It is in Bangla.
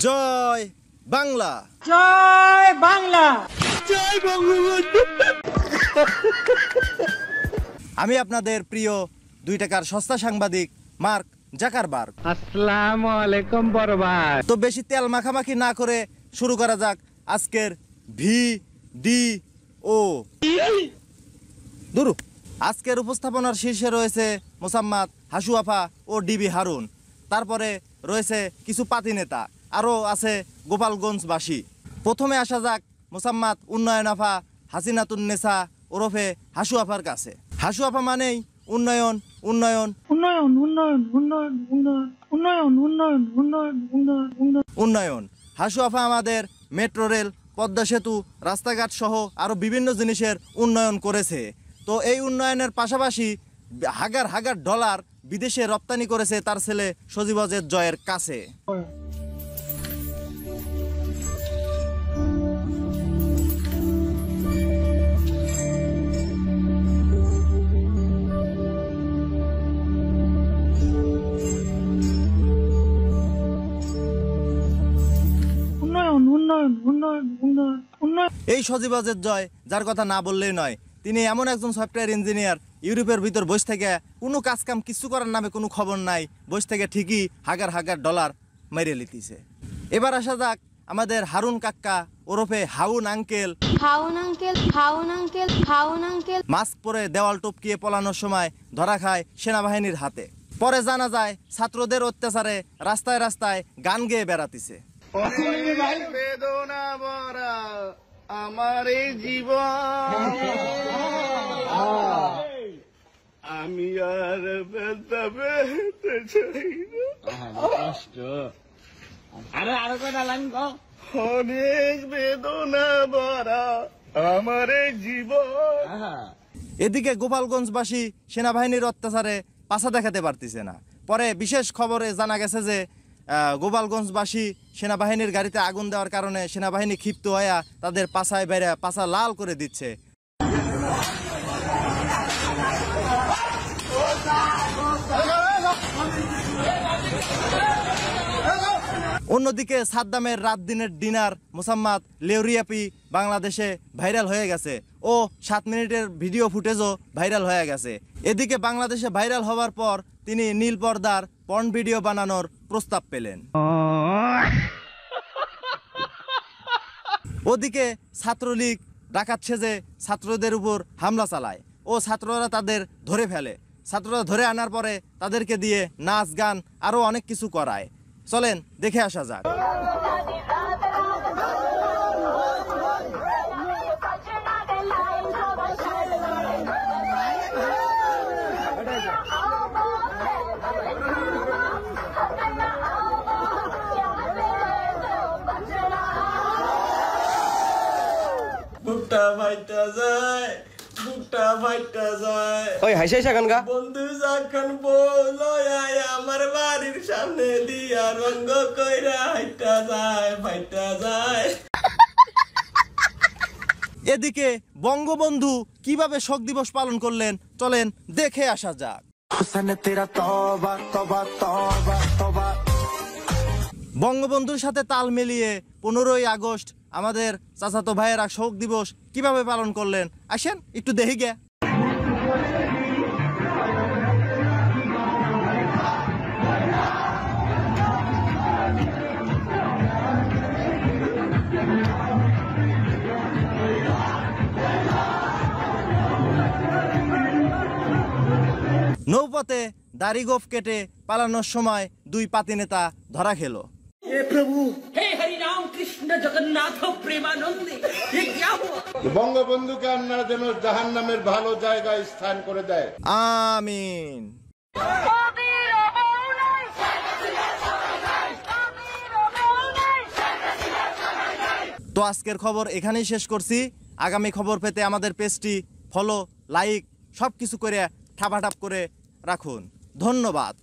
জয় বাংলা, জয় বাংলা, জয় বঙ্গবন্ধু। আমি আপনাদের প্রিয় 2 টাকার সস্তা সাংবাদিক মার্ক জাকারবার্গ। আসসালামু আলাইকুম বড় ভাই। তো বেশি তেল মাখামাখি না করে শুরু করা যাক আজকের ভিডিও। দুরু আজকের উপস্থাপনার শীর্ষে রয়েছে মোসাম্মদ হাসু আফা ও ডিবি হারুন, তারপরে রয়েছে কিছু পাতি নেতা, আরও আছে গোপালগঞ্জবাসী। প্রথমে আসা যাক মোসাম্মদ উন্নয়ন আফা হাসিনাতুন্নেসা ওরফে হাসু আফার কাছে। হাসু আফা মানেই উন্নয়ন উন্নয়ন উন্নয়ন উন্নয়ন উন্নয়ন উন্নয়ন উন্নয়ন উন্নয়ন উন্নয়ন উন্নয়ন উন্নয়ন উন্নয়ন। হাসু আফা আমাদের মেট্রো রেল, পদ্মা সেতু, রাস্তাঘাট সহ আরও বিভিন্ন জিনিসের উন্নয়ন করেছে। তো এই উন্নয়নের পাশাপাশি হাজার হাজার ডলার বিদেশে রপ্তানি করেছে তার ছেলে সজীবজের জয়ের কাছে। উন্নয়ন উন্নয়ন উন্নয়ন উন্নয়ন উন্নয়ন। এই সজীবজের জয় যার কথা না বললেই নয়, তিনি এমন একজন সফটওয়্যার ইঞ্জিনিয়ার, ইউরোপের ভিতর বসে থেকে কোনো কাজকাম কিছু করার নামে কোনো খবর নাই, বসে থেকে ঠিকই হাজার হাজার ডলার মেরে লিতেছে। এবার আসা যাক আমাদের হারুন কাক্কা ওরফে Haun uncle. Haun uncle, Haun uncle, Haun uncle. Mask পরে দেওয়াল টপকিয়ে পলানোর সময় ধরা খায় সেনাবাহিনীর হাতে। পরে জানা যায় ছাত্রদের অত্যাচারে রাস্তায় রাস্তায় গান গেয়ে বেড়াতিছে। বেদনা ভরা আমার এই জীবন, আমি আর ব্যথা পেতে চাই না। অনেক বেদনা ভরা আমার এই জীবন। এদিকে গোপালগঞ্জবাসী সেনাবাহিনীর অত্যাচারে পাছা দেখাতে পারতেছে না। পরে বিশেষ খবরে জানা গেছে যে গোপালগঞ্জবাসী সেনাবাহিনীর গাড়িতে আগুন দেওয়ার কারণে সেনাবাহিনী ক্ষিপ্ত হয়ে তাদের পাছায় বেড়ে পাছা লাল করে দিচ্ছে। অন্যদিকে সাদ্দামের রাত দিনের ডিনার মোসাম্মদ লেউরিয়াপি বাংলাদেশে ভাইরাল হয়ে গেছে ও 7 মিনিটের ভিডিও ফুটেজও ভাইরাল হয়ে গেছে। এদিকে বাংলাদেশে ভাইরাল হওয়ার পর তিনি নীল পর্দার পর্ন ভিডিও বানানোর প্রস্তাব পেলেন। ওদিকে ছাত্রলীগ ডাকাত সেজে ছাত্রদের উপর হামলা চালায় ও ছাত্ররা তাদের ধরে ফেলে। ছাত্ররা ধরে আনার পরে তাদেরকে দিয়ে নাচ গান আরও অনেক কিছু করায়। চলেন দেখে আসা যাক। বুকটা ফাইটা যায়, বুকটা ফাইটা যায়। ওই হাসি হাসি গান গা। বন্ধু যখন বলো আমার বাড়ির সামনে দিয়া রঙ্গ কইরা হাইটা যায়, ফাইটা যায়। এদিকে বঙ্গবন্ধু কিভাবে শোক দিবস পালন করলেন চলেন দেখে আসা যাক। বঙ্গবন্ধুর সাথে তাল মিলিয়ে 15ই আগস্ট আমাদের চাচাতো ভাইয়েরা শোক দিবস কিভাবে পালন করলেন আসেন একটু দেখি গে। নৌপথে দাড়ি গোফ কেটে পালানোর সময় 2 পাতি নেতা ধরা খেল। বঙ্গবন্ধুকে আপনারা যেন জাহান্নামের ভালো জায়গায় স্থান করে দেয়, আমিন। তো আজকের খবর এখানেই শেষ করছি। আগামী খবর পেতে আমাদের পেজটি ফলো, লাইক সব কিছু করে ঠাপাঠাপ করে রাখুন। ধন্যবাদ।